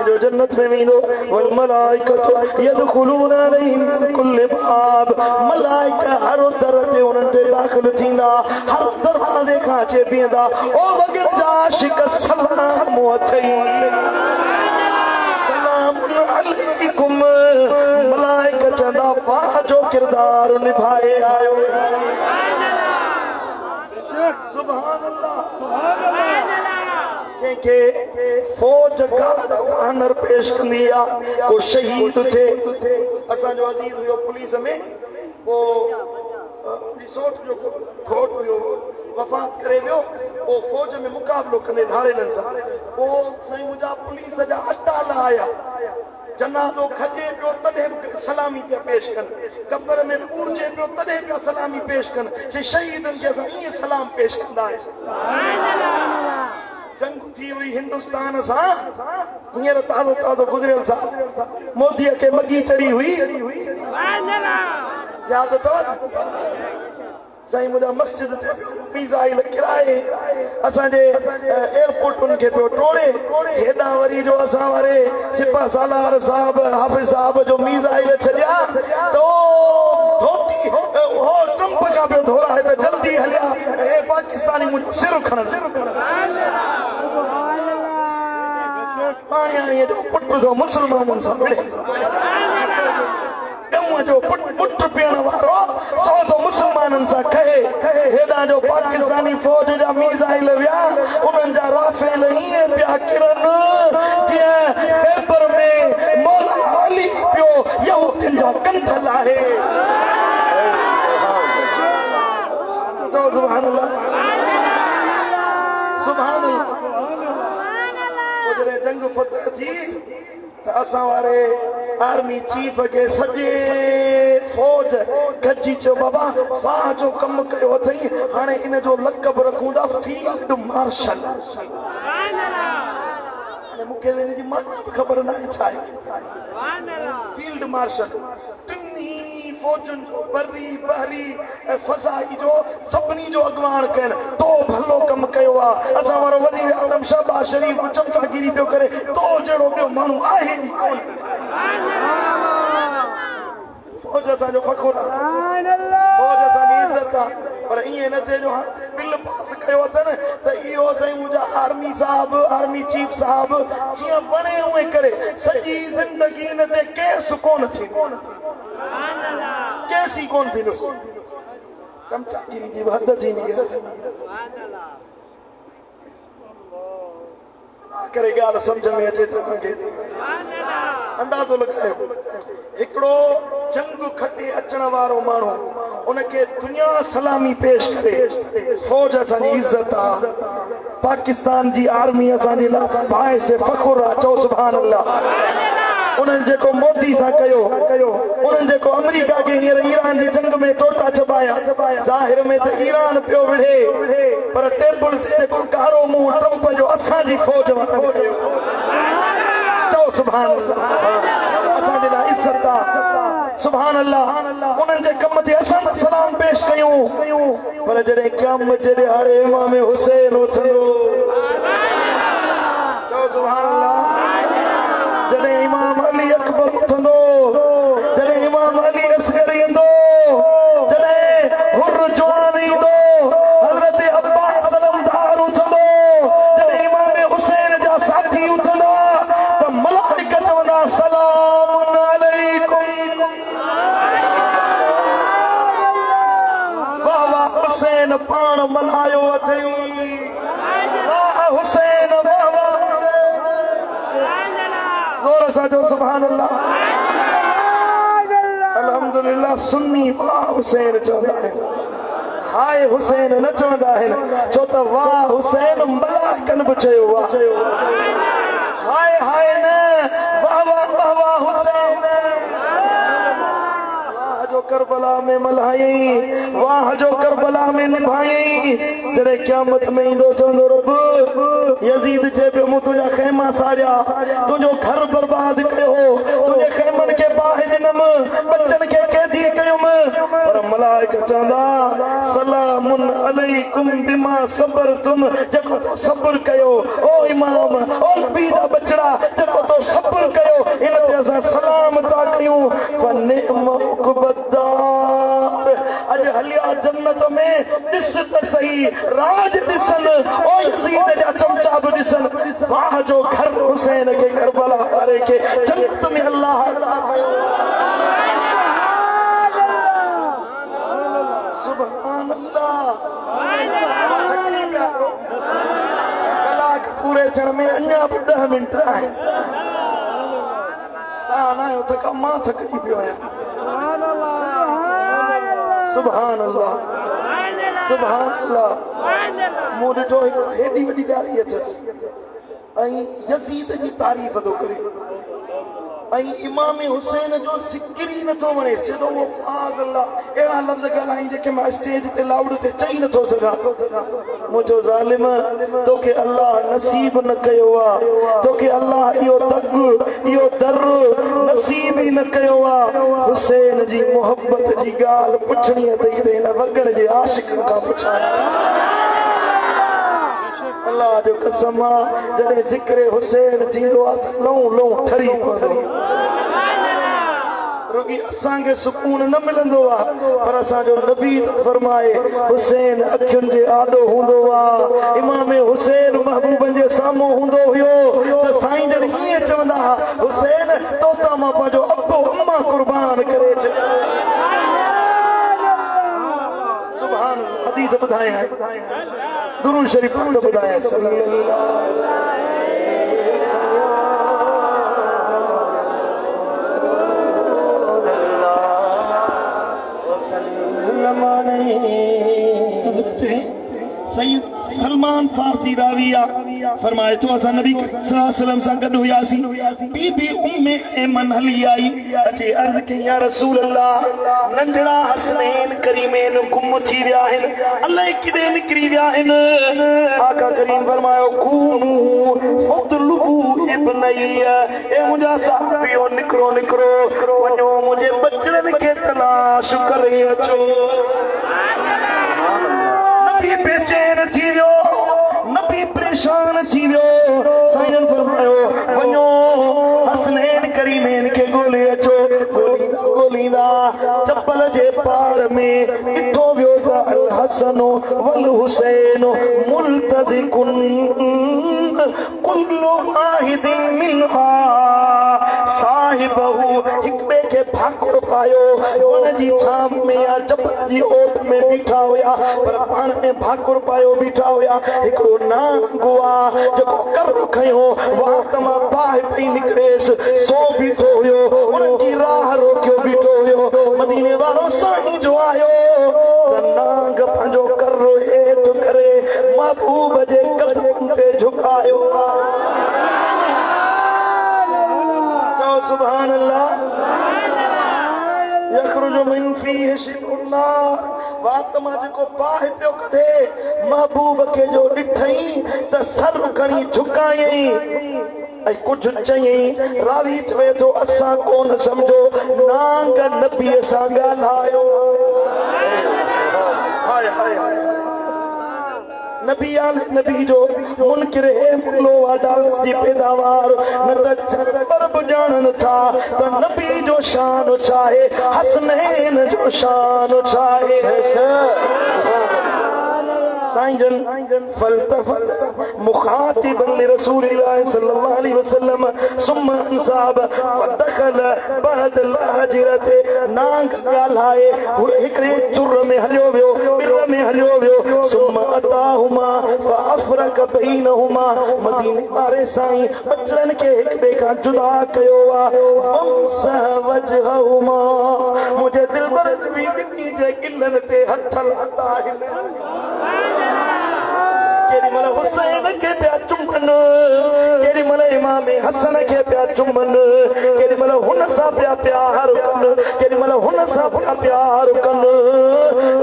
जो जन्नत में वेंदो वल मलाइकतु यदखुलून अलैहिम मिन कुल्लि बाब मलाइका हर दर ते उन्हनि ते दाख़िल थींदा हर दरवाज़े खां अचे बीहंदा ओ वॻनि जा आशिक सलाम अथई सलाम अलैकुम मलाइका चवंदा वाह जो किरदार निभाए आयो सुभान अल्लाह के फौज का ऑनर पेश कंदी आ को शहीद थे असा जो अजीज हुयो पुलिस में वो रिसोर्ट जो खोट हुयो वफात करे वियो वो फौज में मुकाबलो कंदे धाड़ेलन सा वो सही मुजा पुलिस जा अटाला आया जनाज़ो खजे पियो तॾहिं सलामी पिया पेश कनि कब्र में पूरजे पियो तॾहिं पिया सलामी पेश कनि जे शहीदनि खे असां ईअं सलाम पेश कंदा आहियूं जंग थी हुई हिंदुस्तान सां हींअर ताज़ो ताज़ो गुज़रियल सा मोदीअ खे मगी चढ़ी हुई यादि अथव साईं मुंहिंजा मस्जिद ते मिसाइल किराए असांजे एयरपोर्टुनि खे पियो टोड़े हेॾां वरी जो असां वारे सिपा सालार साहब हाफ़िज़ साहब जो मिसाइल छॾिया तो धोती हो ट्रम्प खां पियो धोराए त जल्दी हलिया हे पाकिस्तानी मुंहिंजो सिर खणनि पाणीअ जो पुटु थो मुस्लमाननि सां विढ़े जो पुट पीअण वारो सौ तो मुसलमाननि सां कहे हेॾां जो पाकिस्तानी फौज जा मिसाइल विया उन्हनि जा राफेल ईअं पिया किरनि जीअं पेपर में मौला अली पियो यहूदियुनि जा कंठ लाहे चओ सुभान अल्लाह सुभान अल्लाह जॾहिं जंग फतह थी त असां वारे आर्मी चीफ के सॼे फौज गॾिजी चयो बाबा वाह जो कमु कयो अथई हाणे इन जो लक़ब रखूं था फील्ड मार्शल मूंखे हिन जी माना बि ख़बर न आहे छा आहे फील्ड मार्शल टिनी फौजुनि जो बरी बहरी ऐं फ़ज़ाई जो सभिनी जो अॻुवाण कनि तो भलो कमु कयो आहे असां वारो वज़ीर आज़म शहबाज़ शरीफ़ चमचागिरी पियो करे तो जहिड़ो ॿियो माण्हू आहे ई कोन फौज असांजो फ़ख़ुरु आहे फौज असांजी इज़त आहे पर ईअं न थिए जो हाणे बिल पास कयो अथनि त इहो साईं मुंहिंजा आर्मी साहब आर्मी चीफ साहब जीअं वणे उएं करे सॼी ज़िंदगी हिन ते केस कोन थींदो केस ई कोन थींदुसि चमचागिरी जी बि हद थींदी आहे करे ॻाल्हि सम्झ में अचे तव्हांखे अंदाज़ो लॻायो हिकिड़ो जंग खटे अचण वारो माण्हू उनखे दुनिया सलामी पेश करे फौज असांजी इज़त आहे पाकिस्तान जी आर्मी असांजे लाइ बाहिस फ़ख़ुरु आहे चओ सुभान अल्लाह उन्हनि जेको मोदी सां कयो उन्हनि जेको अमेरिका खे हींअर ईरान जी जंग में टोटा चबाया ज़ाहिर में त ईरान पियो विढ़े पर टेबल ते जेको कारो मुंहुं ट्रम्प जो असांजी फौज वारनि कयो चओ सुभान अल्लाह असांजे लाइ इज़त आहे सुभान अल्लाह उन्हनि जे कम ते असां सलाम पेश कयूं पर जॾहिं क़यामत जे ॾियारे इमाम हुसैन उथंदो चओ सुभान अल्लाह जॾहिं इमाम अली अकबर उथंदो जॾहिं इमाम अली असगर ईंदो जॾहिं हुर जवान ईंदो हज़रत अब्बास अलमदार उथंदो जॾहिं इमाम हुसैन जा साथी उथंदा त मलाइका चवंदा सलाम अलैकुम वाह वाह हुसैन पाण मल्हायो अथई वाह हुसैन वाह वाह जोर सां जो सुभान अल्लाह अल्हम्दुलिल्लाह सुन्नी वाह हुसैन चवंदा आहिनि हाय हुसैन न चवंदा आहिनि छो त वाह हुसैन मलाइकनि बि चयो हाय हाय न वाह वाह वाह वाह हुसैन वाह जो करबला में मल्हाई वाह जो करबला में निभाई जॾहिं क़यामत में ईंदो चवंदो रब यज़ीद चए पियो मूं तुंहिंजा ख़ैमा साड़िया तुंहिंजो घर बर्बाद कयो तुंहिंजे ख़ैमनि खे बाहि ॾिनमि बचनि खे कैदी कयुमि पर मलाइका चवंदा सलामुन अलैकुम बिमा सबरतुम जेको तो सब्र कयो ओ इमाम ओ नबी जा बचड़ा जेको तो सब्र कयो इन ते असां सलाम था कयूं फनिम उक़बदार अॼु हलिया जन्नत में ॾिस त सही राज ॾिसनि ओ यज़ीद जा चमचा बि ॾिसनि वाह जो घर हुसैन खे करबला वारे खे जन्नत में अल्लाह सुभान अल्लाह कलाक पूरे अचण में अञा बि 10 मिंट आहिनि। थका मां थकजी पियो आहियां। सुभान अल्लाह सुभान अल्लाह। मूं ॾिठो हिकिड़ो हेॾी वॾी ॾाढ़ी अथसि ऐं यज़ीद जी तारीफ़ थो करे ऐं इमाम हुसैन जो ज़िक्र ही नथो वणे। चए थो वो माज़ अल्लाह अहिड़ा लफ़्ज़ ॻाल्हाईं जेके मां स्टेज ते लाउड ते चई नथो सघां। मुंहिंजो ज़ालिम तोखे अल्लाह नसीब न कयो आहे, तोखे अल्लाह इहो दग इहो दर नसीब ई न कयो आहे। हुसैन जी मोहब्बत जी ॻाल्हि पुछणी अथई त हिन वॻण जे आशिक़नि खां पुछां। अल्लाह जो कसम आहे जॾहिं ज़िक्र हुसैन थींदो आहे त लहू लहू ठरी पवंदो। रुगी असांखे सुकून न मिलंदो आहे पर असांजो नबी फरमाए हुसैन अखियुनि जे आॾो हूंदो आहे। इमाम हुसैन महबूबनि जे साम्हूं हूंदो हुयो त साईं जन हीअं चवंदा हुआ हुसैन तोता मां पंहिंजो अबो अम्मा कुर्बान करे छॾियो। सुभान हदीस ॿुधायां दुरूद शरीफ पढ़ो ॿुधायां सैयद सलमान फारसी राविया फरमाए तो असां नबी सल्लल्लाहु अलैहि वसल्लम सां गॾु हुयासीं। बीबी उम्मे ऐमन हली आई अचे अर्ज़ कई या रसूल अल्लाह नंढड़ा हसनैन करीमैन गुम थी विया आहिनि अलाए किथे निकिरी विया आहिनि। आका करीम फरमायो कूमू फतलबू इब्नैया ए मुंहिंजा साहिबियो निकिरो निकिरो वञो मुंहिंजे बचड़नि खे तलाश करे अचो। नबी बेचैन थी वियो नबी परेशान थी वियो। साईं फरमायो वञो हसनैन करीमैन खे ॻोल्हे अचो। ॻोल्हींदा ॻोल्हींदा चप्पल जे पार में ॾिठो वियो त अल हसन वल हुसैन मुल्तज़िकुन कुल्लु वाहिदिन मिनहा साहिबहू हिक ॿिए खे फाकुर पायो हुन जी छांव में या चप्पल जी ओट में बीठा हुया पर पाण में फाकुर पायो बीठा हुया। हिकिड़ो नांगो आहे जेको कर खयो वात मां बाहि पई निकिरेसि सो बीठो हुयो उन्हनि जी राह रोकियो बीठो हुयो। मदीने वारो साईं जो आयो त नांग पंहिंजो कर हेठि करे महबूब जे कदमनि ते झुकायो। चओ सुभान अल्लाह। यखरुजु मिन फीहि शिकुल्लाह वात मां जेको बाहि पियो कढे महबूब खे जो ॾिठई त सर खणी झुकायई ऐं कुझु चयई। रावी चवे थो असां कोन सम्झो नांग नबीअ सां ॻाल्हायो। नबी आले नबी जो मुनकिर है मुलो डाल जी पैदावार न त पर बुझाणन था त नबी जो शान चाहे हसनैन जो शान चाहे। साईं जन फलतफत मुखातिबन लिरसूलिल्लाह सल्लल्लाहु अलैहि वसल्लम सुम्मा अंसाब फदखल बाद लाजरत नांग ॻाल्हाए हिकिड़े चुर में हलियो वियो बिर में हलियो वियो। सुम्मा अताहुमा फअफरक बैनहुमा मदीने वारे साईं बचड़नि खे हिक ॿिए खां जुदा कयो आहे। वमसह वजहुमा मुंहिंजे दिलबर नबी ॿिन्ही जे गिलनि ते हथ लाता आहिनि। केॾी महिल हुसैन खे पिया चुमनि केॾी महिल इमाम हसन खे पिया चुमनि केॾी महिल हुन सां पिया प्यार कनि केॾी महिल हुन सां पिया प्यार कनि।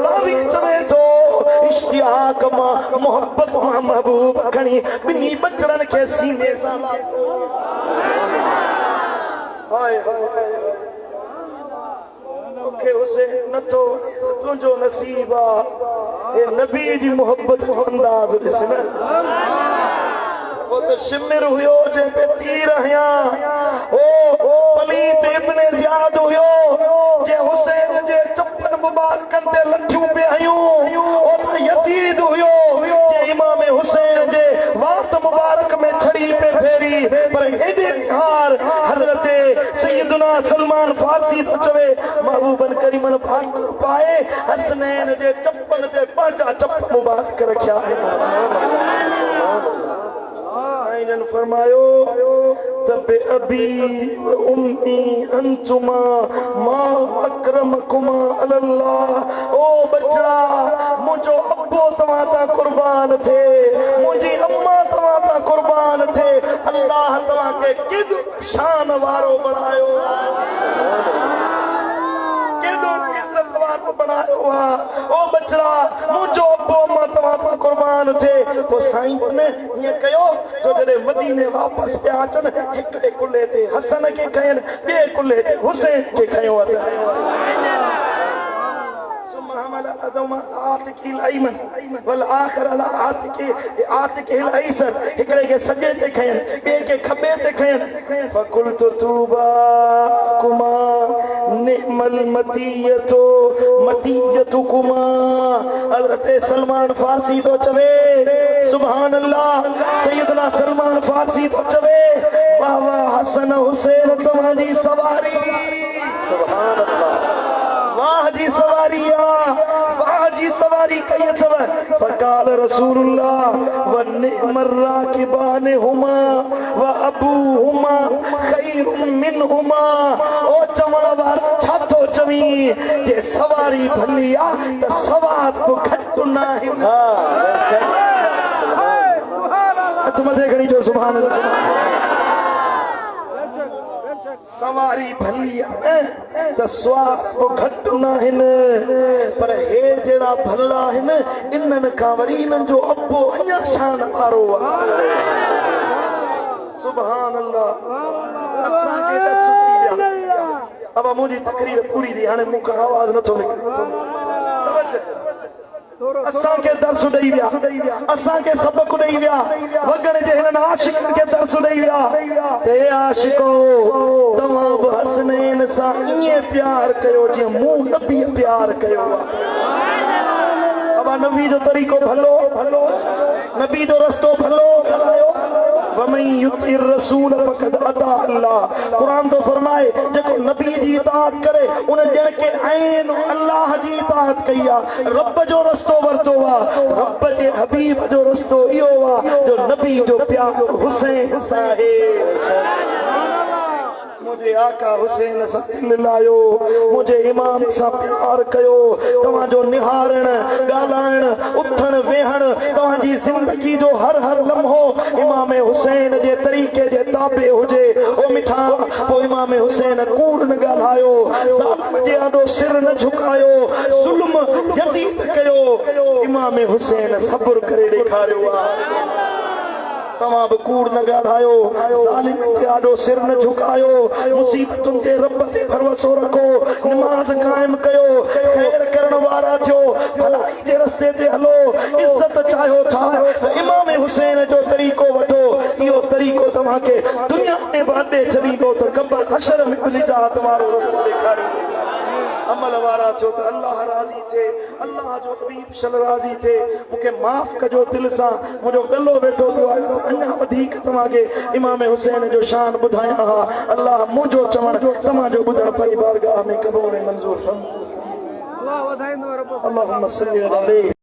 रावी चवे थो इश्तियाक मां मोहब्बत मां महबूब खणी ॿिन्ही बचड़नि खे सीने सां लाथो। हाय हाय तोखे हुसैन नथो तुंहिंजो नसीब आहे नबी जी मोहब्बत जो अंदाज़ ॾिस न। वो तो शिमिर हुयो जंहिं पे तीर हया ओ पलीत इब्ने ज़ियाद हुयो जे हुसैन जे चप्पन मुबारकनि ते लठियूं पे हयूं। ओ तो यजीद हुयो जे इमाम हुसैन जे वात मुबारक में छड़ी पे फेरी पर हेॾे निहार हज़रत सैयदना सलमान फारसी तो चवे महबूबन करीमन फाकुर पाए हसनैन जे चप्पन ते पंहिंजा चप्प मुबारक रखिया है। फरमायो तब अबी व उम्मी अंतुमा मा अकरमकुमा अल्लाह। ओ बच्चा मुझो अब्बो तवाता कुर्बान थे, मुझी अम्मा तवाता कुर्बान थे, अल्लाह तवा के किद शान वारो बनायो, बनायो। ओ बचड़ा मुझो अब्बो अम्मा तवाता कुर्बान थे। वो साईं ने ये कयो तो जड़े मदीने वापस पे अचन हिकड़े कुल्ले ते हसन के खयन, बे कुल्ले ते हुसैन के खयो अता। सुमहमल अदम आतिकिल अयमन वल आखिर अला आतिकिल अयसर। हिकड़े के सजे ते खयन, बे के खबे ते खयन। फकुल्त तूबा कुमा निमल मतीयतुकुमा। हज़रत सलमान फारसी तो चवे सुभान अल्लाह। सैयदना सलमान फारसी तो चवे वाह वाह हसन हुसैन तुम्हारी सवारी। सुभान अल्लाह। वाह जी सवारिया, वाह जी सवारी कही तब। फकाल रसूलुल्लाह व निअमर राकिबान हुमा व अबूहुमा खैरुम मिनहुमा। ओ चवण वारा छा थो चवी जे सवारी भली आ त सवार को घट ना है। हथ मथे खणी जो सुभान अल्लाह। सवारी भली है त स्वार को घट ना हिन, पर हे जेड़ा भला हिन इनन का वरी इनन जो अब्बो अञा शान वारो आ। सुभान अल्लाह। असां के त सुनी विया। अब मुझी तकरीर पूरी थी, हाणे मूंखे आवाज़ नथो निकिरे। असां के दर्स ॾेई विया, असां के सबक ॾेई विया, वगण जे हिननि आशिकनि के दर्स ॾेई विया। हे आशिको तव्हां बि हसनैन सां ईअं प्यार कयो जीअं मूं नबी प्यार कयो आहे। अब नबी जो तरीक़ो भलो, नबी जो रस्तो भलो ॻाल्हायो। वमन युतिर रसूल फक़द अता अल्लाह। कुरान तो फरमाए जेको नबी जी इताअत करे उन ॼण के ऐन अल्लाह जी इताअत कई आ। रब जो रस्तो वरतो आ, रब जे हबीब जो रस्तो इहो आ जो नबी जो प्यार हुसैन सां आहे। मुझे आका हुसैन सां दिल लायो, मुझे इमाम सां प्यार कयो। तव्हांजो निहारण ॻाल्हाइण उथण वेहण तव्हांजी ज़िंदगी जो हर हर लम्हो इमाम हुसैन जे तरीक़े जे ताबे हुजे। ओ मिठा पोइ इमाम हुसैन कूड़ न ॻाल्हायो, ज़ालिम जे आॾो सिर न झुकायो, ज़ुल्म यज़ीद कयो। इमाम हुसैन सब्र करे ॾेखारियो आहे। तव्हां बि कूड़ न ॻाल्हायो, ज़ालिम जे आॾो सिर न झुकायो, मुसीबतुनि ते रब ते भरोसो रखो, निमाज़ क़ाइम कयो, ख़ैर करण वारा थियो, भलाई जे रस्ते ते हलो, इज़त चाहियो था त इमाम हुसैन जो तरीक़ो वठो। इहो तरीक़ो तव्हांखे दुनिया में बांधे छॾींदो त क़ब्र हशर में बि निजात वारो रस्तो ॾेखारींदो। अमल वारा थियो त अल्लाह राज़ी थे, अल्लाह जो हबीब सल राज़ी थे। मूंखे माफ़ कजो दिल सां, मुंहिंजो गलो वेठो पियो आहे अञा वधीक तव्हांखे इमाम हुसैन जो शान ॿुधायां हा। अल्लाह मुंहिंजो चवण तव्हांजो ॿुधण पंहिंजी बारगाह में क़बूल मंज़ूर फरमाए। अल्लाहुम्मा सल्ली अला